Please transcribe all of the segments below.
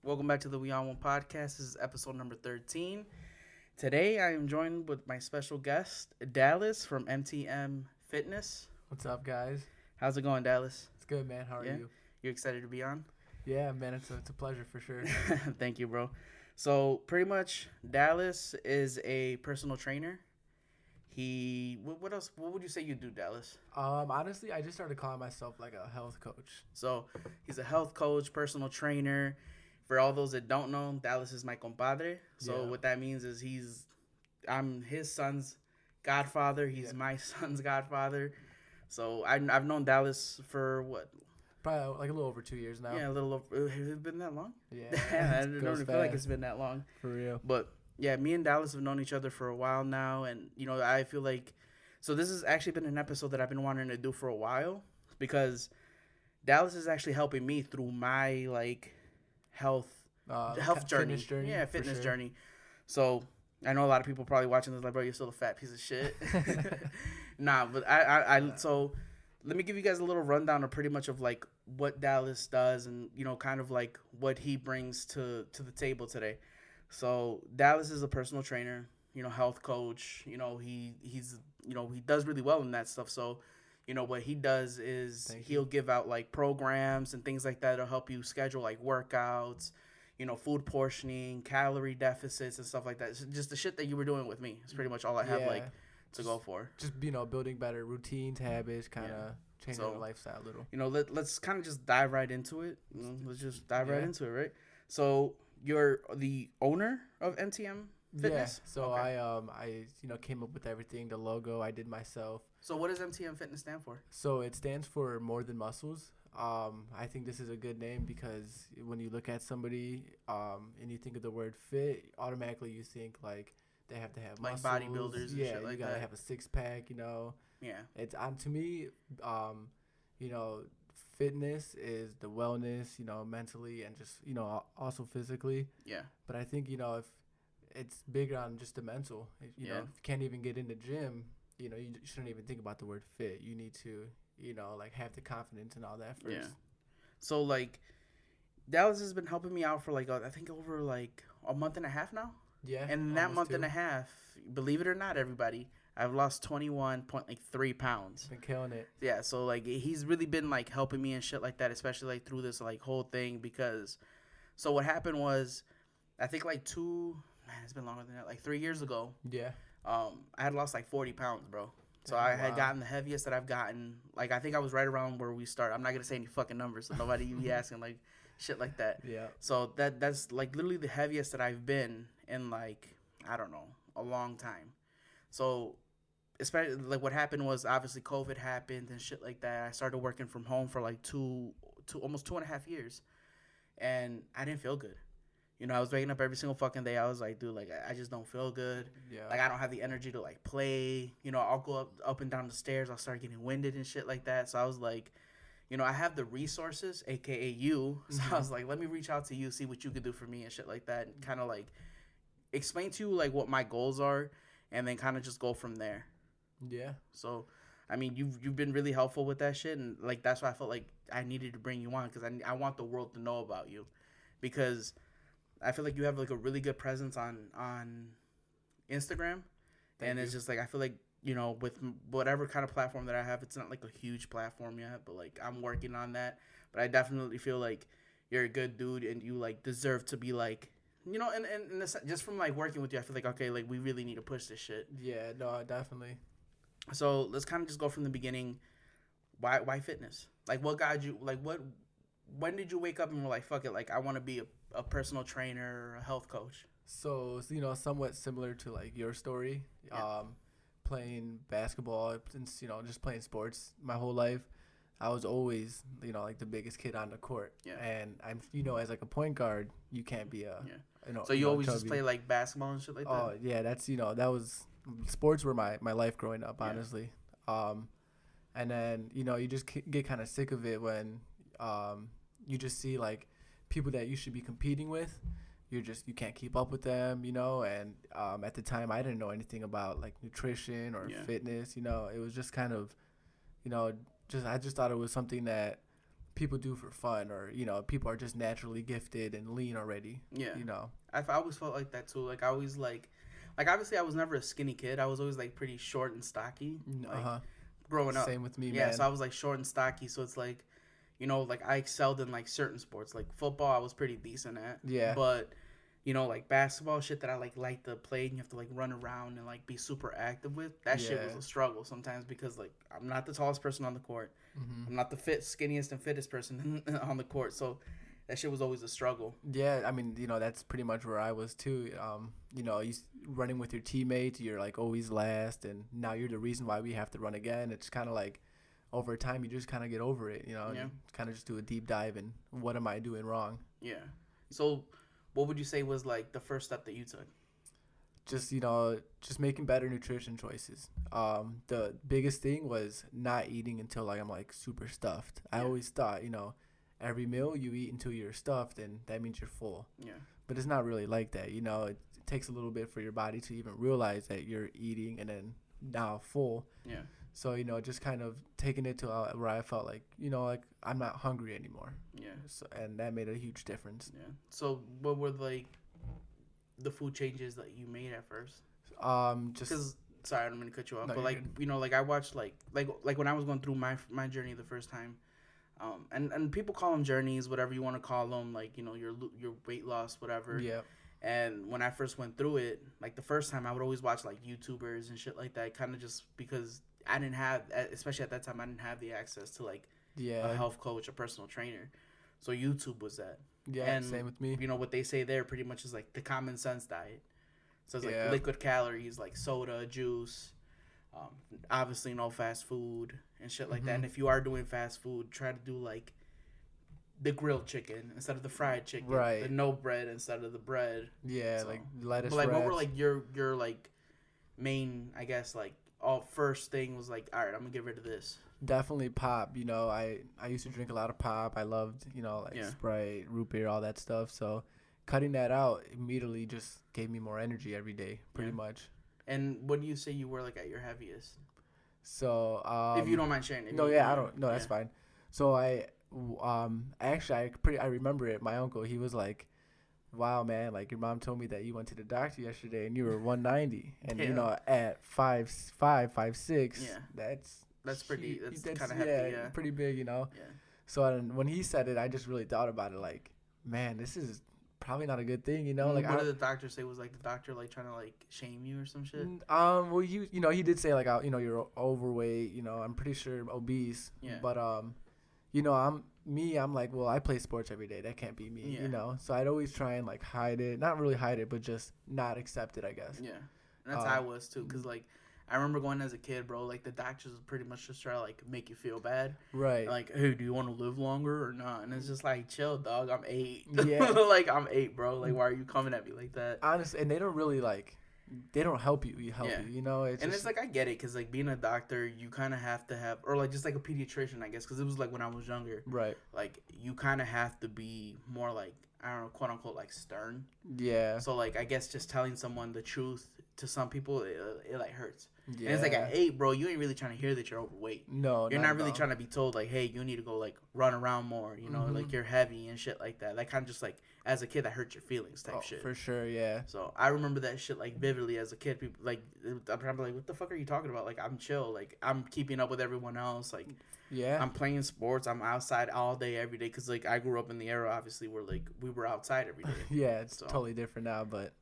Welcome back to the We On One podcast. This is episode number 13. Today I am joined with my special guest, Dallas from MTM Fitness. What's up, guys? How's it going, Dallas? It's good, man. How are you? You excited to be on? Yeah, man. It's a pleasure for sure. Thank you, bro. So pretty much, Dallas is a personal trainer. What else? What would you say you do, Dallas? Honestly, I just started calling myself like a health coach. So he's a health coach, personal trainer. For all those that don't know, Dallas is my compadre. So what that means is I'm his son's godfather. He's my son's godfather. So I've known Dallas for what? Probably like a little over 2 years now. Yeah, a little over. Has it been that long? Yeah. I don't even feel like it's been that long. For real. But yeah, me and Dallas have known each other for a while now. And, I feel like, so this has actually been an episode that I've been wanting to do for a while because Dallas is actually helping me through my, health journey. Fitness journey. So I know a lot of people probably watching this like, bro, you're still a fat piece of shit. Nah, but I so let me give you guys a little rundown of pretty much of like what Dallas does and kind of like what he brings to the table today. So Dallas is a personal trainer, health coach. He's he does really well in that stuff. So what he does is he'll give out like programs and things like that that'll help you schedule like workouts, food portioning, calorie deficits and stuff like that. It's just the shit that you were doing with me. It's pretty much all I have to go for. Just building better routines, habits, kind of changing your lifestyle a little. Let's kind of just dive right into it. Let's just dive right into it, right? So you're the owner of MTM Fitness? Yeah. So I came up with everything, the logo I did myself. So what does MTM Fitness stand for? So it stands for More Than Muscles. I think this is a good name because when you look at somebody and you think of the word fit, automatically you think like they have to have like muscles. Bodybuilders and shit like you gotta that. have a six-pack, Yeah. It's to me, fitness is the wellness, mentally and just, also physically. Yeah. But I think, if it's bigger on just the mental, if you can't even get in the gym, you shouldn't even think about the word fit. You need to, have the confidence and all that first. Yeah. So, Dallas has been helping me out for, I think over, a month and a half now. Yeah. And in that month and a half, believe it or not, everybody, I've lost 21.3 pounds. Been killing it. Yeah, so, he's really been, helping me and shit like that, especially, through this, whole thing because... So, what happened was, I think, it's been longer than that, 3 years ago. Yeah. I had lost, 40 pounds, bro. So I had gotten the heaviest that I've gotten. I think I was right around where we start. I'm not going to say any fucking numbers, so nobody be asking, shit like that. Yeah. So that's, literally the heaviest that I've been in, I don't know, a long time. So, especially, what happened was, obviously, COVID happened and shit like that. I started working from home for, almost 2.5 years. And I didn't feel good. I was waking up every single fucking day. I was like, dude, I just don't feel good. Yeah. I don't have the energy to, play. I'll go up and down the stairs. I'll start getting winded and shit like that. So I was like, I have the resources, a.k.a. you. So I was like, let me reach out to you, see what you could do for me and shit like that. And kind of, explain to you, what my goals are. And then kind of just go from there. Yeah. So, I mean, you've been really helpful with that shit. And, that's why I felt like I needed to bring you on. Because I want the world to know about you. Because... I feel like you have a really good presence on Instagram, and it's just I feel like with whatever kind of platform that I have, it's not a huge platform yet, but I'm working on that. But I definitely feel like you're a good dude, and you deserve to be and this, just from working with you, I feel like okay, we really need to push this shit. Yeah, no, definitely. So let's kind of just go from the beginning. Why fitness? What got you? When did you wake up and were like, fuck it, I want to be a personal trainer or a health coach? So, somewhat similar to, your story. Yeah. Playing basketball, since, just playing sports my whole life. I was always, the biggest kid on the court. Yeah. And I'm, as, a point guard, you can't be a, So you always just play, basketball and shit like that? Oh, yeah, that's, that was, sports were my life growing up, honestly. And then, you just get kind of sick of it when... you just see people that you should be competing with, you can't keep up with them, and at the time I didn't know anything about nutrition or fitness, it was just kind of, I just thought it was something that people do for fun, or people are just naturally gifted and lean already. Yeah. I always felt like that too. Like I always like obviously I was never a skinny kid. I was always like pretty short and stocky. Like growing up. Same with me, yeah, man. So I was like short and stocky. So it's like, like I excelled in like certain sports. Like football, I was pretty decent at. Yeah. But like basketball shit that I like to play and you have to like run around and like be super active with. That shit was a struggle sometimes because like I'm not the tallest person on the court. I'm not the skinniest and fittest person on the court. So that shit was always a struggle. Yeah, I mean, that's pretty much where I was too. You running with your teammates, you're like always last, and now you're the reason why we have to run again. It's kind of like over time you just kind of get over it, and kind of just do a deep dive in what am I doing wrong. Yeah. So what would you say was like the first step that you took? Just just making better nutrition choices. The biggest thing was not eating until like I'm like super stuffed. I always thought, every meal you eat until you're stuffed, and that means you're full. Yeah. But it's not really like that. It takes a little bit for your body to even realize that you're eating and then now full. Yeah. So, just kind of taking it to where I felt like, like I'm not hungry anymore. Yeah. So, and that made a huge difference. Yeah. So what were like the food changes that you made at first? Just because sorry, I don't mean to cut you off, no, but like good. like I watched like when I was going through my journey the first time, and people call them journeys, whatever you want to call them, like your weight loss, whatever. Yeah. And when I first went through it, like the first time, I would always watch like YouTubers and shit like that, kind of just because I didn't have, especially at that time, I didn't have the access to like a health coach, a personal trainer. So YouTube was that. Yeah, and same with me. What they say there pretty much is like the common sense diet. So it's like liquid calories, like soda, juice, obviously no fast food and shit like that. And if you are doing fast food, try to do like the grilled chicken instead of the fried chicken. Right. The no bread instead of the bread. Yeah, so, like lettuce. But like, wraps. what were like your like main, I guess, like first thing was like, all right, I'm gonna get rid of this. Definitely pop. I used to drink a lot of pop. I loved Sprite, root beer, all that stuff. So cutting that out immediately just gave me more energy every day, pretty much. And what do you say you were like at your heaviest? So if you don't mind sharing. I don't. No, that's fine. So I remember it. My uncle, he was like, "Wow, man! Like your mom told me that you went to the doctor yesterday and you were 190, and at 5'5", 5'6", that's pretty. That's kind of hefty. Yeah, pretty big. Yeah. So when he said it, I just really thought about it. Like, man, this is probably not a good thing. Like what did the doctor say? Was like the doctor like trying to like shame you or some shit? Well, he did say like, you're overweight. I'm pretty sure obese. Yeah. But I'm like, well, I play sports every day. That can't be me, So I'd always try and like hide it, not really hide it, but just not accept it, I guess. Yeah, and that's how I was too, cause like I remember going as a kid, bro. Like the doctors would pretty much just try to like make you feel bad, right? Like, hey, do you want to live longer or not? And it's just like, chill, dog. I'm 8. Yeah, like I'm 8, bro. Like, why are you coming at me like that? Honestly, and they don't really like. They don't help you. You help you. It's like I get it, cause like being a doctor, you kind of have to have, or like just like a pediatrician, I guess, cause it was like when I was younger, right? Like you kind of have to be more like, I don't know, quote unquote, like stern. Yeah. So like I guess just telling someone the truth to some people, it like hurts. Yeah. And it's like at 8, bro, you ain't really trying to hear that you're overweight. No, you're not really trying to be told like, hey, you need to go like run around more. Like you're heavy and shit like that. That kind of just like as a kid that hurt your feelings type shit. For sure, yeah. So I remember that shit like vividly as a kid. People like I'm probably like, what the fuck are you talking about? Like I'm chill. Like I'm keeping up with everyone else. Like I'm playing sports. I'm outside all day every day because like I grew up in the era obviously where like we were outside every day. Yeah, it's totally different now, but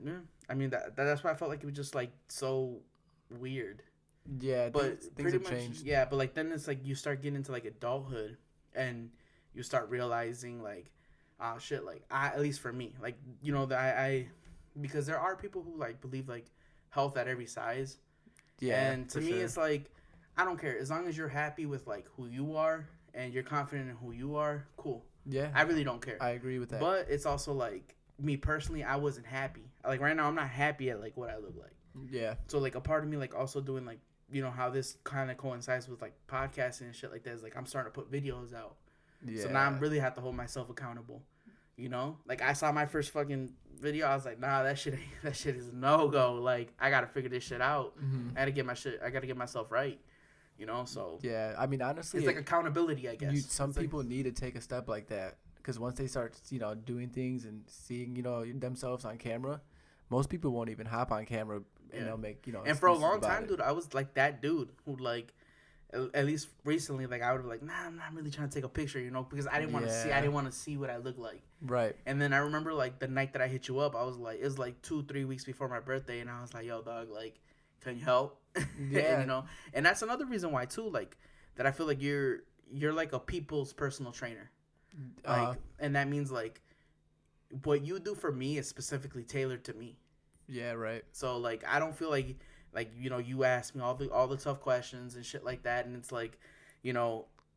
yeah, I mean that's why I felt like it was just like so weird. Yeah, but things have changed. Yeah, but like then it's like you start getting into like adulthood and you start realizing like shit, like at least for me, like that I because there are people who like believe like health at every size. Yeah, and to me it's like I don't care as long as you're happy with like who you are and you're confident in who you are. Cool. Yeah, I really don't care. I agree with that. But it's also like me personally, I wasn't happy. Like right now, I'm not happy at like what I look like. Yeah. So like a part of me like also doing like how this kind of coincides with like podcasting and shit like that is like I'm starting to put videos out. Yeah. So now I really have to hold myself accountable. Like I saw my first fucking video, I was like, nah, that shit is no go. Like I gotta figure this shit out. I gotta get myself right. you know. So yeah, I mean, honestly, it's like accountability, I guess. Some people need to take a step like that because once they start, doing things and seeing, themselves on camera, most people won't even hop on camera and they'll make, And for a excuses long about time, it. dude, I was like that dude who like, at least recently, like I would be like, nah, I'm not really trying to take a picture, because I didn't want to see, I didn't want to see what I look like. Right. And then I remember like the night that I hit you up, I was like, it was like 2-3 weeks before my birthday, and I was like, yo, dog, like, can you help? Yeah. and, and that's another reason why too, like, that I feel like you're like a people's personal trainer, like, and that means like, what you do for me is specifically tailored to me. Yeah. Right. So like, I don't feel like you ask me all the tough questions and shit like that, and it's like,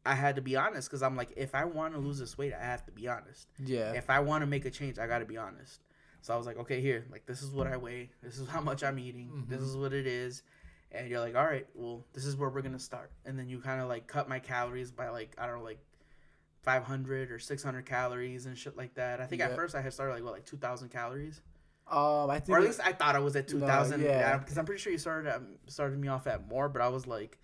I had to be honest because I'm like, if I want to lose this weight, I have to be honest. Yeah. If I want to make a change, I got to be honest. So I was like, okay, here, like, this is what I weigh. This is how much I'm eating. Mm-hmm. This is what it is. And you're like, all right, well, this is where we're going to start. And then you kind of like cut my calories by like, I don't know, like 500 or 600 calories and shit like that. I think at first I had started like 2,000 calories. I think, or at least I thought I was at 2,000. No, yeah. Because I'm pretty sure you started me off at more, but I was like,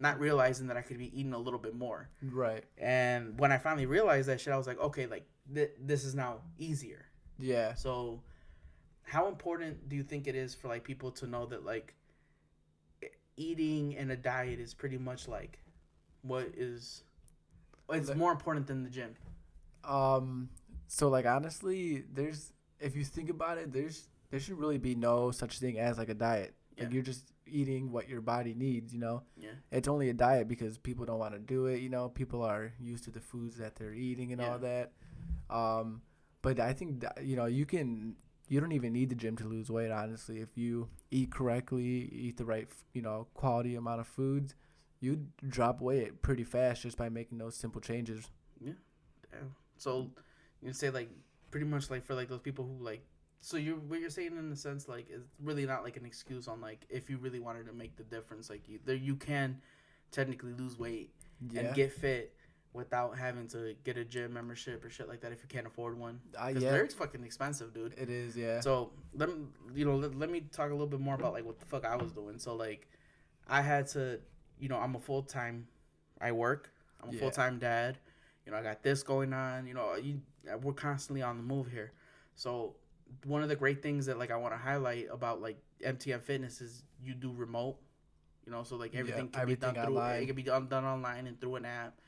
not realizing that I could be eating a little bit more. Right. And when I finally realized that shit, I was like, okay, like this is now easier. Yeah. So how important do you think it is for like people to know that like eating and a diet is pretty much like it's more important than the gym? So like honestly, if you think about it, there should really be no such thing as like a diet. Like you're just eating what your body needs, Yeah. It's only a diet because people don't want to do it, People are used to the foods that they're eating and all that. But I think that, you don't even need the gym to lose weight, honestly. If you eat correctly, eat the right, quality amount of foods, you drop weight pretty fast just by making those simple changes. Yeah. Damn. So you say like pretty much like for like those people who like, so what you're saying in a sense like it's really not like an excuse on like if you really wanted to make the difference, like you can technically lose weight and get fit without having to get a gym membership or shit like that if you can't afford one. Because they're fucking expensive, dude. It is, yeah. So let me talk a little bit more about like what the fuck I was doing. So like I had to, I'm a full-time, I work. I'm a full-time dad. I got this going on. We're constantly on the move here. So one of the great things that like I want to highlight about like MTM Fitness is you do remote. So like everything can be done online. It can be done online and through an app,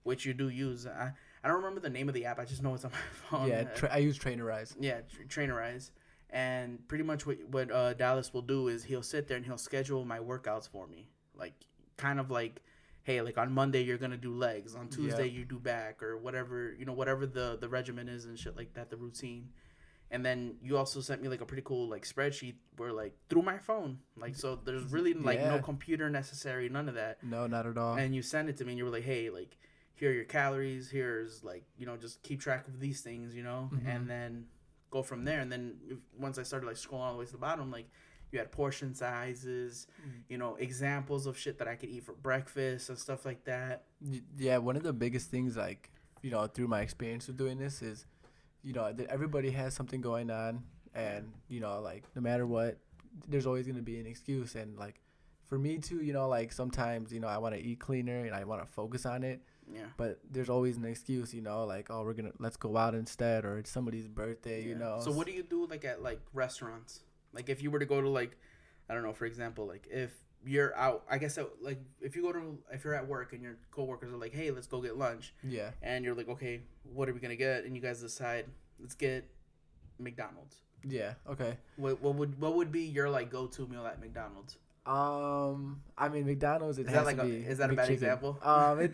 which you do use. I don't remember the name of the app. I just know it's on my phone. Yeah, I use Trainerize. Yeah, Trainerize. And pretty much what Dallas will do is he'll sit there and he'll schedule my workouts for me. Like, kind of like, hey, like on Monday you're going to do legs. On Tuesday you do back or whatever, whatever the regimen is and shit like that, the routine. And then you also sent me like a pretty cool like spreadsheet where like through my phone. Like, so there's really like no computer necessary, none of that. No, not at all. And you sent it to me and you were like, hey, like, here are your calories. Here's like, just keep track of these things, Mm-hmm. and then go from there. And then once I started like scrolling all the way to the bottom, like you had portion sizes, examples of shit that I could eat for breakfast and stuff like that. Yeah, one of the biggest things like, through my experience of doing this is, that everybody has something going on and, like no matter what, there's always going to be an excuse. And like for me too, like sometimes, I want to eat cleaner and I want to focus on it. Yeah. But there's always an excuse, like, oh, let's go out instead, or it's somebody's birthday, So what do you do like at like restaurants? Like if you were to go to like, I don't know, for example, like if you're out, I guess like if you're at work and your coworkers are like, hey, let's go get lunch. Yeah. And you're like, okay, what are we gonna get? And you guys decide, let's get McDonald's. Yeah. Okay. What would be your like go-to meal at McDonald's? I mean McDonald's. Is that a bad example? I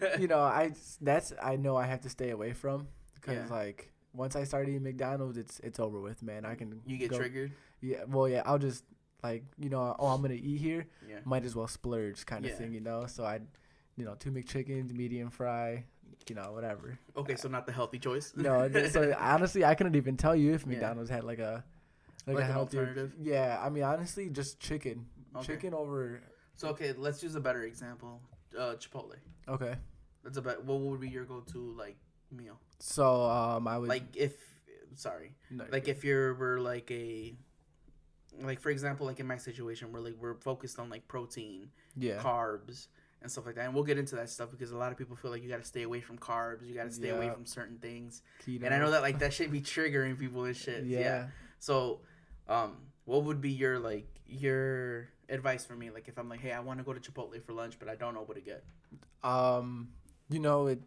know I have to stay away from because like once I start eating McDonald's, it's over with, man. You get triggered. Yeah. Well, yeah. I'll just like I'm gonna eat here. Yeah. Might as well splurge kind of thing, So I, 2 McChickens, medium fry. Whatever. Okay, so not the healthy choice. No, so honestly, I couldn't even tell you if McDonald's had like a healthy alternative. Yeah, I mean honestly, just chicken. Okay. Chicken over. So okay, let's use a better example. Chipotle. Okay. What would be your go-to like meal? So I would like if you were like a like for example, like in my situation where like we're focused on like protein, Yeah. carbs, and stuff like that. And we'll get into that stuff because a lot of people feel like you got to stay away from carbs, you got to stay away Yeah. from certain things. Keto. And I know that like that should be triggering people and shit. Yeah. So, what would be your advice for me? Like if I'm like, hey, I want to go to Chipotle for lunch, but I don't know what to get. You know,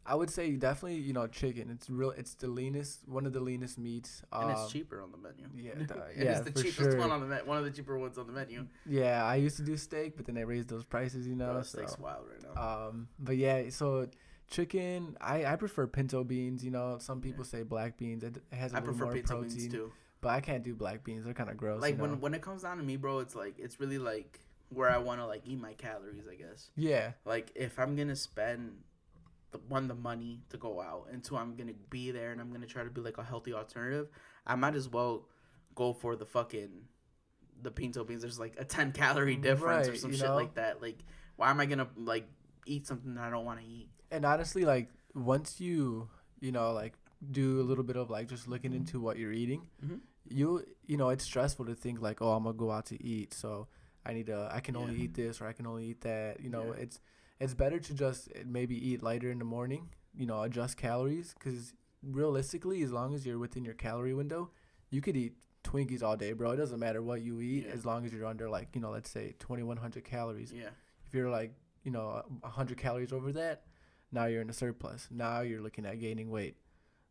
I would say definitely, you know, chicken. It's the leanest, one of the leanest meats. And it's cheaper on the menu. Yeah, it's the cheapest one on the one of the cheaper ones on the menu. Yeah, I used to do steak, but then they raised those prices, you know. Bro, steak's wild right now. But yeah, so chicken, I prefer pinto beans. You know, some people say black beans. It has a little more pinto protein. Beans too. But I can't do black beans. They're kind of gross. Like you know? when it comes down to me, bro, it's like it's really like where I want to like eat my calories, I guess. Yeah. Like if I'm gonna spend the money to go out, and two, I'm gonna be there and I'm gonna try to be like a healthy alternative, I might as well go for the pinto beans. There's like a 10-calorie difference or some shit like that. Like why am I gonna like eat something that I don't want to eat? And honestly, like once you know like do a little bit of like just looking into what you're eating, you know it's stressful to think like, oh, I'm gonna go out to eat, so I can only eat this or I can only eat that. You know, it's better to just maybe eat lighter in the morning, you know, adjust calories, because realistically, as long as you're within your calorie window, you could eat Twinkies all day, bro. It doesn't matter what you eat as long as you're under like, you know, let's say 2,100 calories. Yeah. If you're like, you know, 100 calories over that, now you're in a surplus. Now you're looking at gaining weight.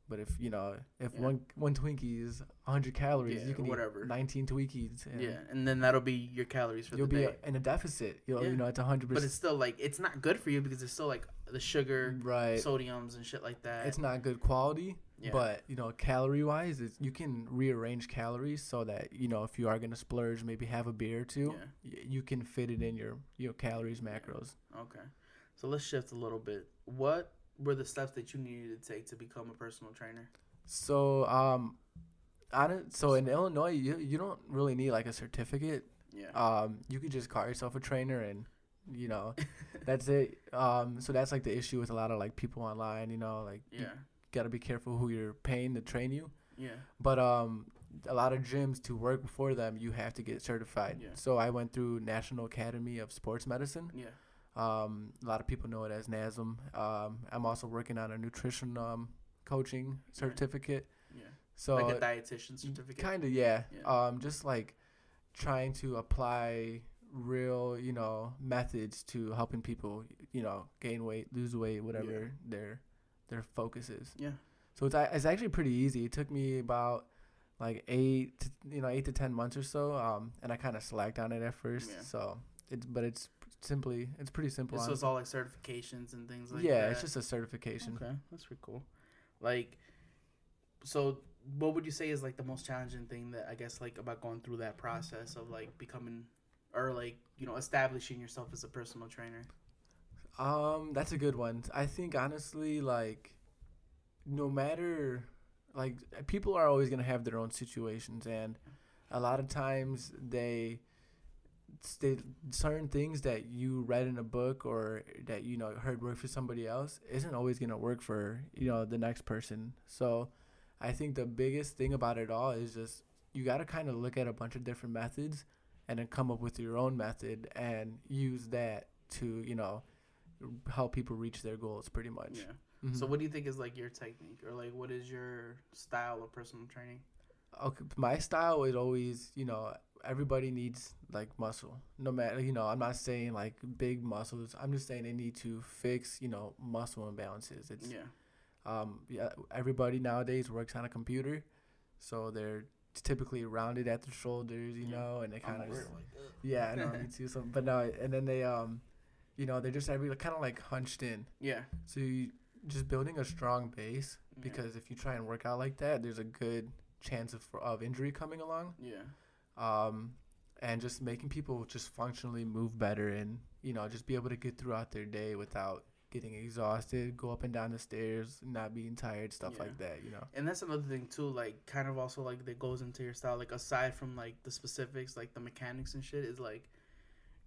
But if, you know, one Twinkie is 100 calories, you can eat 19 Twinkies. And then that'll be your calories for the day. You'll be in a deficit. You know, it's 100%. But it's still, like, it's not good for you because it's still, like, the sugar, sodiums, and shit like that. It's not good quality. Yeah. But, you know, calorie-wise, you can rearrange calories so that, you know, if you are going to splurge, maybe have a beer or two, you can fit it in your calories, macros. Okay. So let's shift a little bit. What were the steps that you needed to take to become a personal trainer? So, so in Illinois, you don't really need like a certificate. Yeah. You could just call yourself a trainer, and you know, that's it. So that's like the issue with a lot of like people online. You know, like you gotta be careful who you're paying to train you. Yeah. But a lot of gyms, to work for them, you have to get certified. Yeah. So I went through National Academy of Sports Medicine. Yeah. A lot of people know it as NASM. I'm also working on a nutrition coaching certificate. Yeah. So like a dietitian certificate. Kind of, yeah. Just like trying to apply real, you know, methods to helping people, you know, gain weight, lose weight, whatever their focus is. Yeah. So it's actually pretty easy. It took me about like 8 to 10 months or so. And I kind of slacked on it at first. Yeah. So it's pretty simple. So it's all like certifications and things like that. Yeah, it's just a certification. Okay, that's pretty cool. Like, so what would you say is like the most challenging thing that I guess like about going through that process of like becoming or like, you know, establishing yourself as a personal trainer? That's a good one. I think honestly, like, no matter, like, people are always gonna have their own situations, and a lot of times certain things that you read in a book or that, you know, heard work for somebody else isn't always going to work for, you know, the next person. So I think the biggest thing about it all is just you got to kind of look at a bunch of different methods and then come up with your own method and use that to, you know, help people reach their goals pretty much. Yeah. Mm-hmm. So what do you think is like your technique, or like what is your style of personal training? Okay, my style is always, you know, everybody needs like muscle. No matter, you know, I'm not saying like big muscles. I'm just saying they need to fix, you know, muscle imbalances. It's everybody nowadays works on a computer, so they're typically rounded at the shoulders, you know, and they kind of I know, me too. So, but no, and then they you know, they're just kind of like hunched in. Yeah. So you just building a strong base, because if you try and work out like that, there's a good chance of injury coming along. Yeah. And just making people just functionally move better and, you know, just be able to get throughout their day without getting exhausted, go up and down the stairs, not being tired, stuff like that, you know. And that's another thing too, like kind of also like that goes into your style, like aside from like the specifics, like the mechanics and shit, is like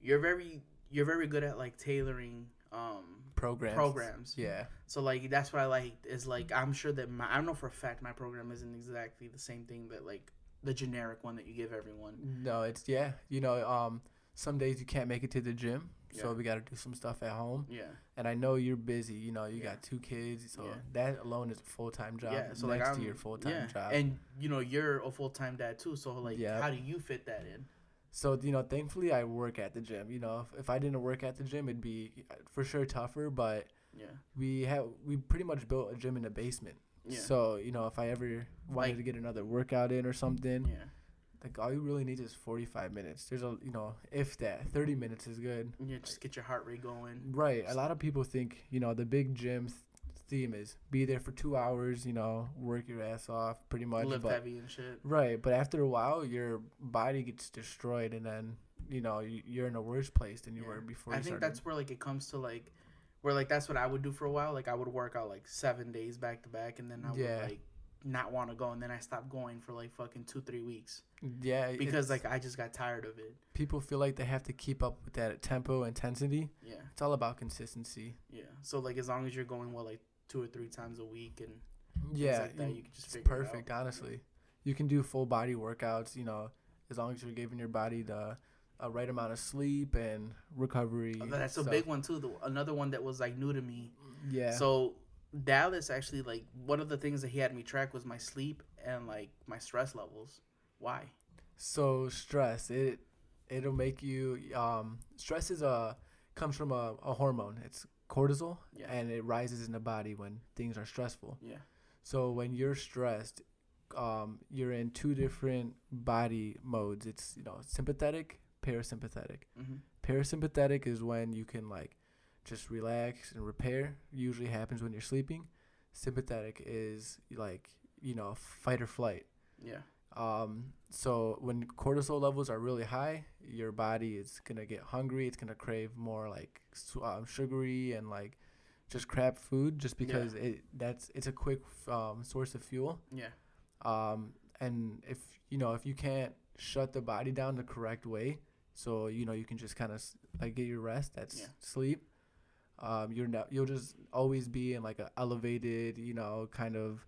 you're very good at like tailoring programs. Yeah. So like that's what I like is like I'm sure that I don't know for a fact my program isn't exactly the same thing that like the generic one that you give everyone. No, it's some days you can't make it to the gym, so we got to do some stuff at home. Yeah. And I know you're busy. You got 2 kids, so that alone is a full-time job. Yeah. So next to your full-time job. And you're a full-time dad too. So like, how do you fit that in? So thankfully I work at the gym. If I didn't work at the gym, it'd be for sure tougher. But we pretty much built a gym in the basement. Yeah. So if I ever wanted to get another workout in or something, like all you really need is 45 minutes. There's if that 30 minutes is good. Yeah, just get your heart rate going. Right. A lot of people think the big gym theme is be there for 2 hours. Work your ass off, pretty much. Lift heavy and shit. Right, but after a while, your body gets destroyed, and then you're in a worse place than you were before. I think that's where like it comes to like. Where, like, that's what I would do for a while. Like, I would work out, like, 7 days back to back, and then I would, like, not want to go. And then I stopped going for, like, fucking 2-3 weeks. Yeah. Because, like, I just got tired of it. People feel like they have to keep up with that tempo, intensity. Yeah. It's all about consistency. Yeah. So, like, as long as you're going, like, 2 or 3 times a week and things like that, you can just figure perfect, it out. Honestly. You can do full body workouts, as long as you're giving your body the right amount of sleep and recovery. That's a big one too. Another one that was like new to me. Yeah. So Dallas actually, like, one of the things that he had me track was my sleep and like my stress levels. Why? So stress, it'll make you stress comes from a hormone. It's cortisol, and it rises in the body when things are stressful. Yeah. So when you're stressed, you're in 2 different body modes. It's sympathetic, parasympathetic. Mm-hmm. Parasympathetic is when you can like just relax and repair. Usually happens when you're sleeping. Sympathetic is like fight or flight. Yeah. So when cortisol levels are really high, your body is gonna get hungry. It's gonna crave more like sugary and like just crap food, just because it's a quick source of fuel. Yeah. And if you can't shut the body down the correct way, so you can just kind of like get your rest. That's sleep. You'll just always be in like a elevated, kind of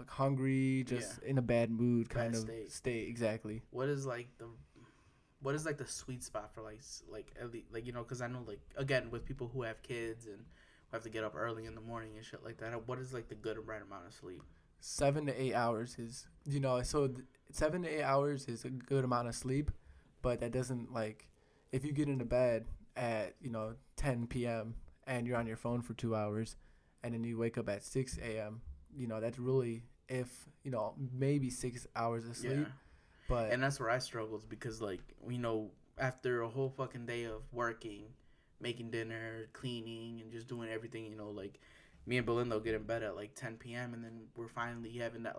hungry, just in a bad mood kind of state. Exactly. What is like the sweet spot for like at least, like because I know, like, again, with people who have kids and who have to get up early in the morning and shit like that, what is like the good and right amount of sleep? 7 to 8 hours is 7 to 8 hours is a good amount of sleep, but that doesn't, like, if you get into bed at 10 p.m. and you're on your phone for 2 hours, and then you wake up at 6 a.m. That's really maybe 6 hours of sleep. Yeah. And that's where I struggled, because like after a whole fucking day of working, making dinner, cleaning, and just doing everything, like me and Belinda will get in bed at like 10 p.m. and then we're finally having that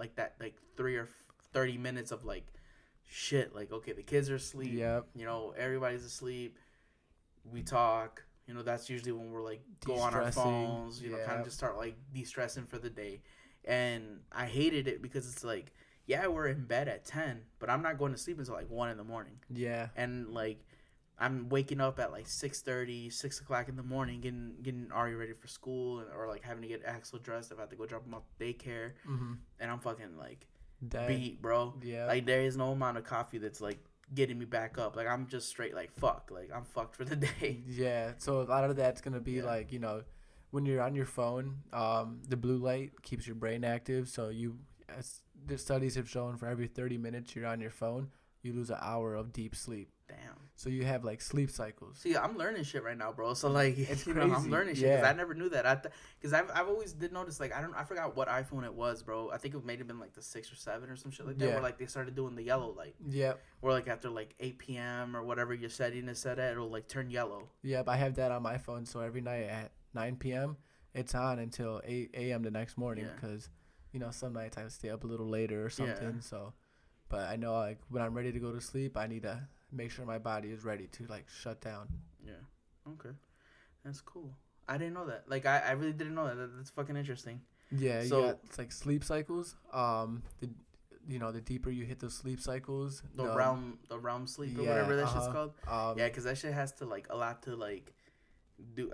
3 or 30 minutes of like shit. Like, okay, the kids are asleep. Yep. Everybody's asleep. We talk. That's usually when we're like go on our phones. Kind of just start like de-stressing for the day. And I hated it because it's like, we're in bed at 10, but I'm not going to sleep until like 1 in the morning. Yeah. And like, I'm waking up at like 6:30, 6 o'clock in the morning, getting Ari ready for school, or like having to get Axel dressed if I have to go drop him off to daycare. Mm-hmm. And I'm fucking like beat, bro. Yeah. Like, there is no amount of coffee that's like getting me back up. Like, I'm just straight like fuck. Like, I'm fucked for the day. Yeah. So a lot of that's gonna be like when you're on your phone, the blue light keeps your brain active. So as the studies have shown, for every 30 minutes you're on your phone, you lose an hour of deep sleep. Damn. So you have like sleep cycles. See, I'm learning shit right now, bro. So like, it's crazy. I'm learning shit because I never knew that. Because I've always did notice, like, I forgot what iPhone it was, bro. I think it may have been like the 6 or 7 or some shit like that. Where like they started doing the yellow light. Yeah. Where like after like 8 p.m. or whatever your setting is set at, it'll like turn yellow. Yep, I have that on my phone. So every night at 9 p.m. it's on until 8 a.m. the next morning, because some nights I stay up a little later or something. Yeah. So, but I know like when I'm ready to go to sleep, I need to make sure my body is ready to like shut down. Yeah. Okay. That's cool. I didn't know that. Like, I really didn't know that. That's fucking interesting. Yeah. So it's like sleep cycles. The deeper you hit those sleep cycles, the realm sleep or whatever that shit's called. Because that shit has to like a lot to like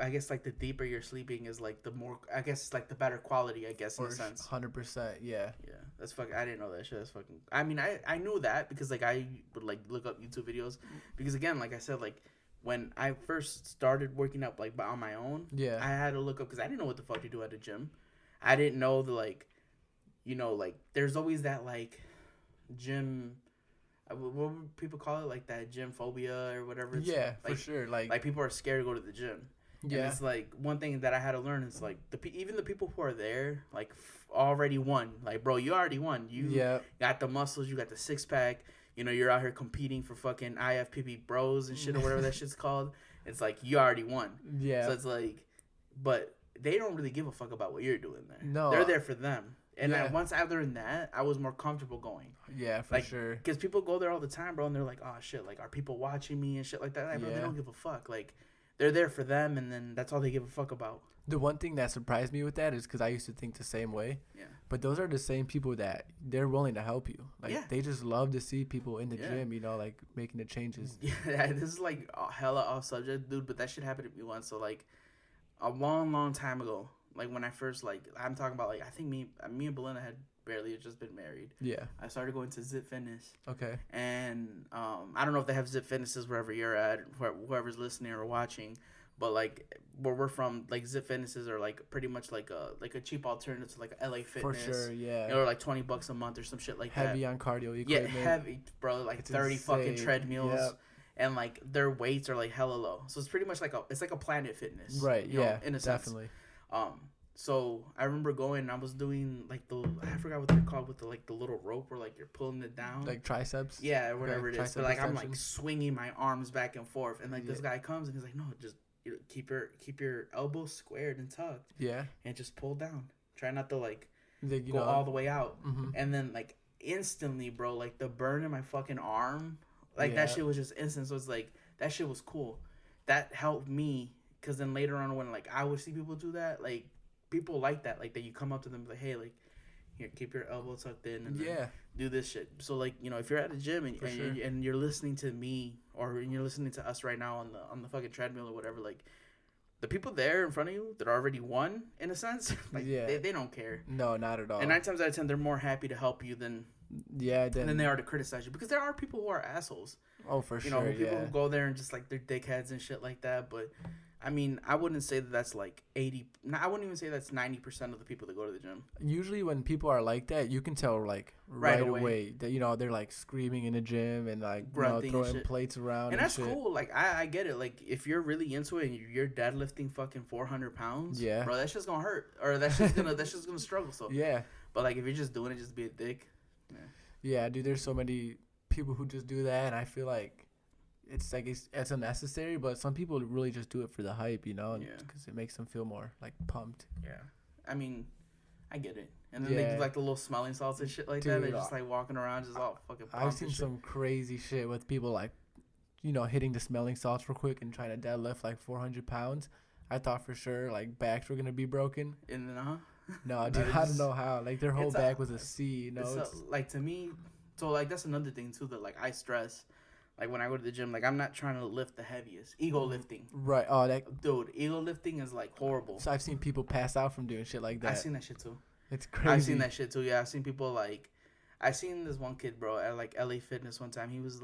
I guess like the deeper you're sleeping is like the more, I guess like the better quality, I guess, in a sense. 100%, yeah. Yeah, that's fucking. I didn't know that shit. That's fucking. I mean, I knew that because like I would like look up YouTube videos because again, like I said, like when I first started working out like on my own, Yeah. I had to look up because I didn't know what the fuck to do at the gym. I didn't know the like, like there's always that like gym. What would people call it? Like that gym phobia or whatever. It's, yeah, like, for sure. Like people are scared to go to the gym. yeah. And it's like one thing that I had to learn is like even the people who are there like already won. Like bro, you already won. You got the muscles. You got the 6-pack. You're out here competing for fucking IFPB bros and shit or whatever that shit's called. It's like you already won. Yeah. So it's like, but they don't really give a fuck about what you're doing there. No. They're there for them. And once I learned that, I was more comfortable going. Yeah, for sure. Because people go there all the time, bro, and they're like, oh, shit, like, are people watching me and shit like that? Like, bro, they don't give a fuck. Like, they're there for them, and then that's all they give a fuck about. The one thing that surprised me with that is because I used to think the same way. Yeah. But those are the same people that they're willing to help you. Like, they just love to see people in the gym, like, making the changes. Yeah, this is, like, hella off subject, dude, but that shit happened to me once. So, like, a long, long time ago, like, when I first, like, I'm talking about, like, I think me and Belinda had barely just been married. Yeah. I started going to Zip Fitness. Okay. And I don't know if they have Zip Fitnesses wherever you're at, whoever's listening or watching, but like where we're from, like Zip Fitnesses are like pretty much like a cheap alternative to like LA Fitness. For sure, yeah. Or like $20 a month or some shit like that. Heavy on cardio equipment. Yeah, heavy, bro. Like it's 30 insane. Fucking treadmills. Yep. And like their weights are like hella low, so it's pretty much like a Planet Fitness, right? Yeah, in a sense. Definitely. So I remember going and I was doing like I forgot what they're called with the little rope where like you're pulling it down. Like triceps? Yeah, or whatever it is. But like I'm like swinging my arms back and forth and like this guy comes and he's like, no, just keep your elbows squared and tucked. Yeah. And just pull down. Try not to like go all the way out. Mm-hmm. And then like instantly, bro, like the burn in my fucking arm, like that shit was just instant. So it's like that shit was cool. That helped me because then later on when like I would see people do that, like people like that, like that you come up to them like, hey, like here, keep your elbow tucked in and do this shit. So like if you're at a gym and you're listening to me or you're listening to us right now on the fucking treadmill or whatever, like the people there in front of you that already won in a sense, like they don't care. No, not at all. And 9 times out of 10 they're more happy to help you than they are to criticize you, because there are people who are assholes. Oh, for sure. People who go there and just like they're dickheads and shit like that. But I mean, I wouldn't say that that's like 80. I wouldn't even say that's 90% of the people that go to the gym. Usually, when people are like that, you can tell like right away that they're like screaming in the gym and like throwing plates around. And that's shit. Cool. Like I get it. Like if you're really into it and you're deadlifting fucking 400 pounds, bro, that's just gonna hurt, or that's just gonna struggle. So But like if you're just doing it, just be a dick. Yeah, dude. There's so many people who just do that, and I feel like it's like it's unnecessary. But some people really just do it for the hype, because it makes them feel more like pumped. Yeah, I mean, I get it. And then they do like the little smelling salts and shit like that. They're just like walking around, just all fucking pumped. I've seen some crazy shit with people like, hitting the smelling salts real quick and trying to deadlift like 400 pounds. I thought for sure like backs were gonna be broken. And then no, dude, I don't know how. Like their whole back was a C, like to me, so like that's another thing too that like I stress. Like when I go to the gym, like I'm not trying to lift the heaviest. Ego lifting. Right. Oh, dude, ego lifting is like horrible. So I've seen people pass out from doing shit like that. I've seen that shit too. It's crazy. I've seen that shit too. Yeah, I've seen people like, I seen this one kid, bro, at like LA Fitness one time. He was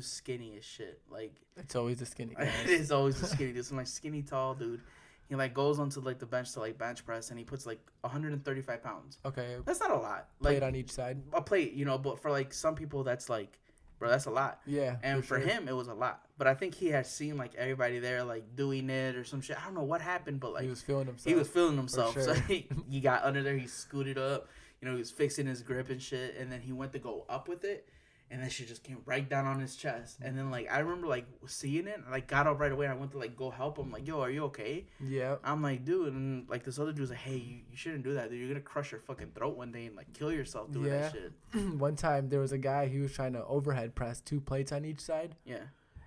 skinny as shit. Like it's always the skinny guy. It's always the skinny dude. Some like skinny tall dude. He like goes onto like the bench to like bench press and he puts like 135 pounds. Okay. That's not a lot. Plate on each side. A plate, but for like some people that's like, bro, that's a lot. Yeah. And for him it was a lot. But I think he had seen like everybody there like doing it or some shit. I don't know what happened, but like he was feeling himself. He was feeling himself. Sure. So he got under there, he scooted up, he was fixing his grip and shit, and then he went to go up with it. And that shit just came right down on his chest. And then, like, I remember, like, seeing it. I, like, got up right away. And I went to, like, go help him. Like, yo, are you okay? Yeah. I'm like, dude. And, like, this other dude's like, hey, you shouldn't do that, dude. You're going to crush your fucking throat one day and, like, kill yourself doing that shit. One time, there was a guy, he was trying to overhead press 2 plates on each side. Yeah.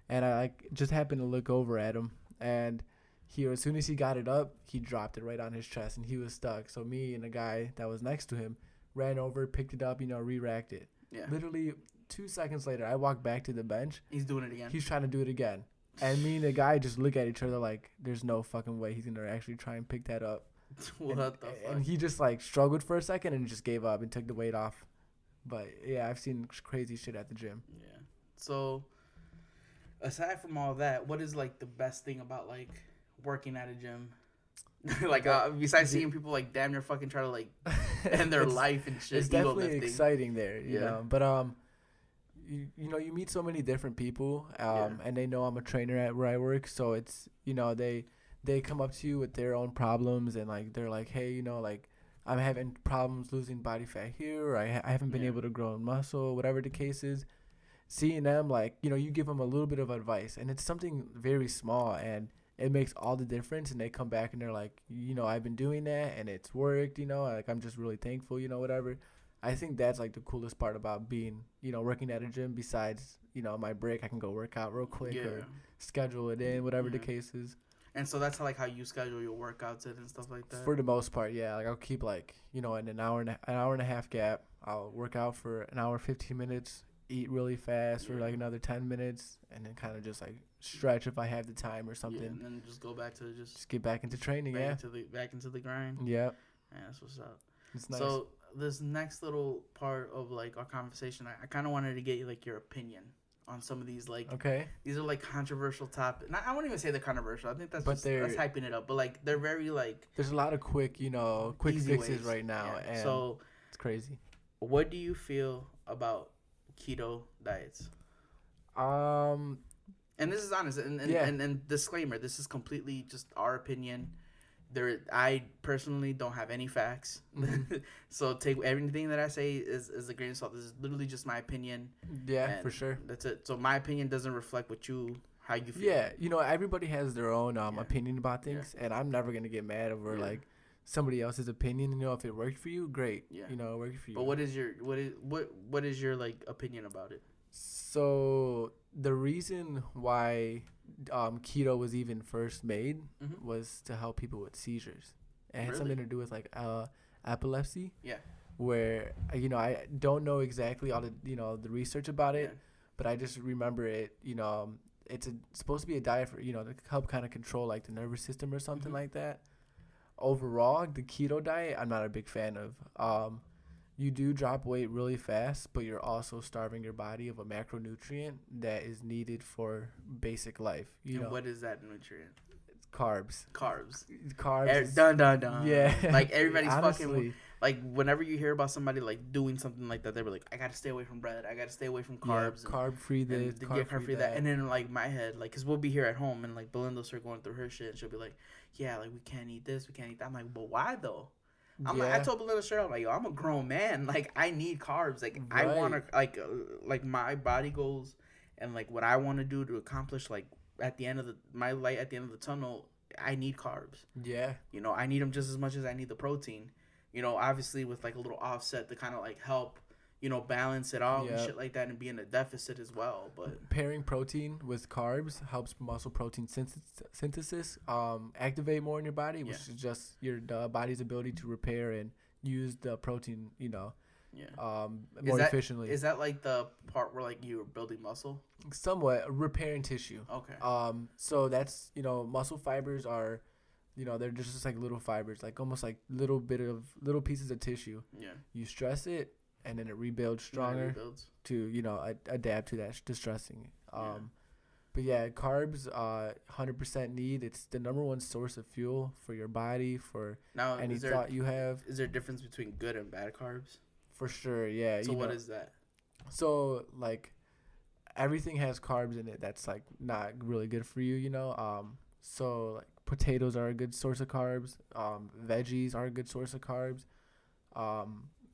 And I, like, just happened to look over at him. And as soon as he got it up, he dropped it right on his chest. And he was stuck. So me and the guy that was next to him ran over, picked it up, re-racked it. Yeah. Literally 2 seconds later, I walked back to the bench. He's doing it again. He's trying to do it again. And me and the guy just look at each other like, there's no fucking way he's gonna actually try and pick that up. What the fuck? And he just like struggled for a second and just gave up and took the weight off. But yeah, I've seen crazy shit at the gym. Yeah. So, aside from all that, what is like the best thing about like working at a gym? Like besides seeing people like damn near fucking try to like end their life and shit. It's definitely exciting there, you know. But you know, you meet so many different people, and they know I'm a trainer at where I work, so it's, you know, they come up to you with their own problems, and like they're like, hey, you know, like I'm having problems losing body fat here, or I haven't been able to grow in muscle, whatever the case is. Seeing them, like, you know, you give them a little bit of advice, and it's something very small, and it makes all the difference. And they come back and they're like, you know, I've been doing that and it's worked, you know, like I'm just really thankful, you know, whatever. I think that's like the coolest part about being, you know, working at a gym. Besides, you know, my break, I can go work out real quick or schedule it in, whatever the case is. And so that's like how you schedule your workouts and stuff like that. For the most part, yeah. Like I'll keep like, you know, in an hour and a half gap, I'll work out for an hour 15 minutes, eat really fast for like another 10 minutes, and then kind of just like stretch if I have the time or something. Yeah, and then just go back to just get back into training. Back into the grind. Yeah. Yeah, that's what's up. It's nice. So this next little part of like our conversation, I kind of wanted to get like your opinion on some of these, like, these are like controversial topics. I wouldn't even say they're controversial. I think that's hyping it up. But like they're very like, there's a lot of quick fixes ways right now, and so it's crazy. What do you feel about keto diets? And this is honest, and disclaimer, this is completely just our opinion. I personally don't have any facts. So take everything that I say is a grain of salt. This is literally just my opinion. Yeah, for sure. That's it. So my opinion doesn't reflect how you feel. Yeah, you know, everybody has their own opinion about things, and I'm never gonna get mad over like somebody else's opinion. You know, if it worked for you, great. Yeah. You know, it worked for you. But what is your like opinion about it? So the reason why keto was even first made was to help people with seizures. It had something to do with like epilepsy. Yeah. Where, you know, I don't know exactly all the, you know, the research about it, but I just remember it, you know, it's supposed to be a diet for, you know, to help kind of control like the nervous system or something like that. Overall, the keto diet, I'm not a big fan of. You do drop weight really fast, but you're also starving your body of a macronutrient that is needed for basic life. You know, what is that nutrient? It's carbs. Carbs. Dun. Yeah. Like everybody's honestly, fucking. Like whenever you hear about somebody like doing something like that, they were like, "I gotta stay away from bread. I gotta stay away from carbs. Yeah, carb free this, carb free that." And then like my head, like, cause we'll be here at home and like Belinda will start going through her shit. And she'll be like, "Yeah, like we can't eat this, we can't eat that." I'm like, "But why though?" Like, I told Belinda straight up, like, yo, I'm a grown man. Like, I need carbs. Like, I want to, like my body goals and, like, what I want to do to accomplish, like, at the end of my light at the end of the tunnel, I need carbs. Yeah. You know, I need them just as much as I need the protein. You know, obviously with, like, a little offset to kind of, like, help, you know, balance it out and shit like that and be in a deficit as well. But pairing protein with carbs helps muscle protein synthesis activate more in your body, which is just your body's ability to repair and use the protein, you know, more efficiently. Is that like the part where like you're building muscle? Somewhat repairing tissue. Okay. So that's, you know, muscle fibers are, you know, they're just like little fibers, like almost like little pieces of tissue. Yeah. You stress it, and then it rebuilds stronger to, you know, adapt to that distressing. But yeah, carbs, 100% need. It's the number one source of fuel for your body, for any thought you have. Is there a difference between good and bad carbs? For sure, yeah. So what is that? So, like, everything has carbs in it that's, like, not really good for you, you know? So, like, potatoes are a good source of carbs. Veggies are a good source of carbs.